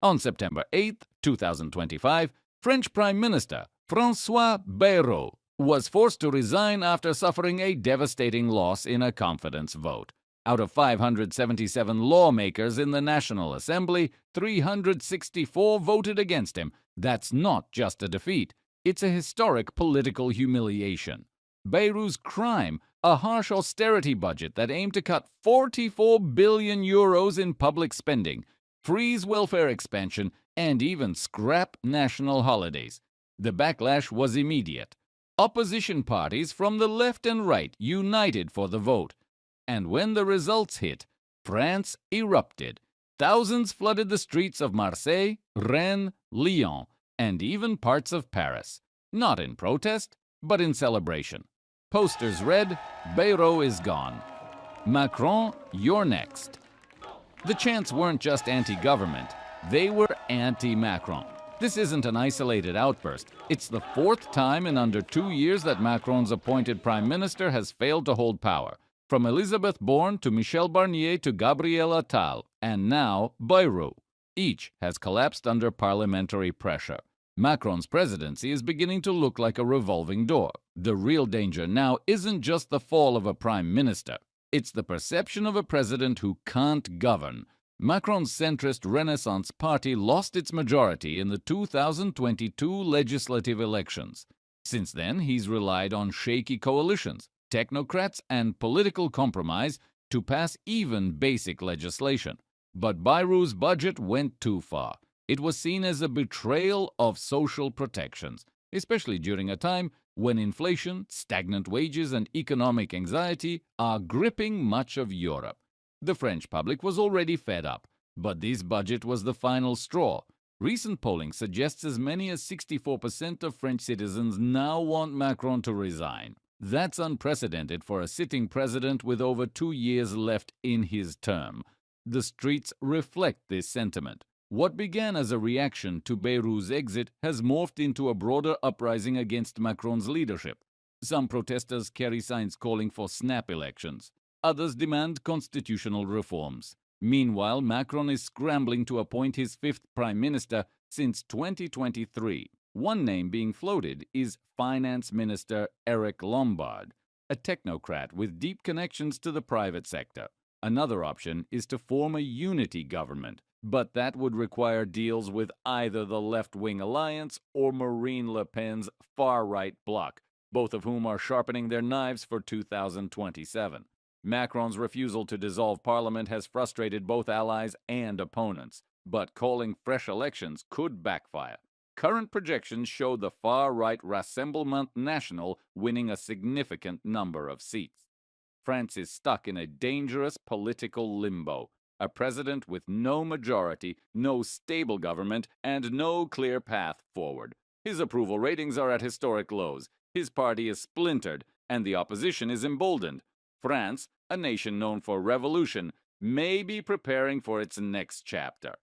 On September 8, 2025, French Prime Minister François Bayrou was forced to resign after suffering a devastating loss in a confidence vote. Out of 577 lawmakers in the National Assembly, 364 voted against him. That's not just a defeat, it's a historic political humiliation. Bayrou's crime, a harsh austerity budget that aimed to cut 44 billion euros in public spending, freeze welfare expansion, and even scrap national holidays. The backlash was immediate. Opposition parties from the left and right united for the vote. And when the results hit, France erupted. Thousands flooded the streets of Marseille, Rennes, Lyon, and even parts of Paris. Not in protest, but in celebration. Posters read, "Bayrou is gone. Macron, you're next." The chants weren't just anti-government, they were anti-Macron. This isn't an isolated outburst. It's the fourth time in under 2 years that Macron's appointed prime minister has failed to hold power. From Elisabeth Borne to Michel Barnier to Gabriel Attal, and now Bayrou. Each has collapsed under parliamentary pressure. Macron's presidency is beginning to look like a revolving door. The real danger now isn't just the fall of a prime minister. It's the perception of a president who can't govern. Macron's centrist Renaissance Party lost its majority in the 2022 legislative elections. Since then, he's relied on shaky coalitions, technocrats, and political compromise to pass even basic legislation. But Bayrou's budget went too far. It was seen as a betrayal of social protections, especially during a time when inflation, stagnant wages, and economic anxiety are gripping much of Europe. The French public was already fed up, but this budget was the final straw. Recent polling suggests as many as 64% of French citizens now want Macron to resign. That's unprecedented for a sitting president with over 2 years left in his term. The streets reflect this sentiment. What began as a reaction to Bayrou's exit has morphed into a broader uprising against Macron's leadership. Some protesters carry signs calling for snap elections. Others demand constitutional reforms. Meanwhile, Macron is scrambling to appoint his fifth prime minister since 2023. One name being floated is Finance Minister Eric Lombard, a technocrat with deep connections to the private sector. Another option is to form a unity government, but that would require deals with either the left-wing alliance or Marine Le Pen's far-right bloc, both of whom are sharpening their knives for 2027. Macron's refusal to dissolve parliament has frustrated both allies and opponents, but calling fresh elections could backfire. Current projections show the far-right Rassemblement National winning a significant number of seats. France is stuck in a dangerous political limbo. A president with no majority, no stable government, and no clear path forward. His approval ratings are at historic lows, his party is splintered, and the opposition is emboldened. France, a nation known for revolution, may be preparing for its next chapter.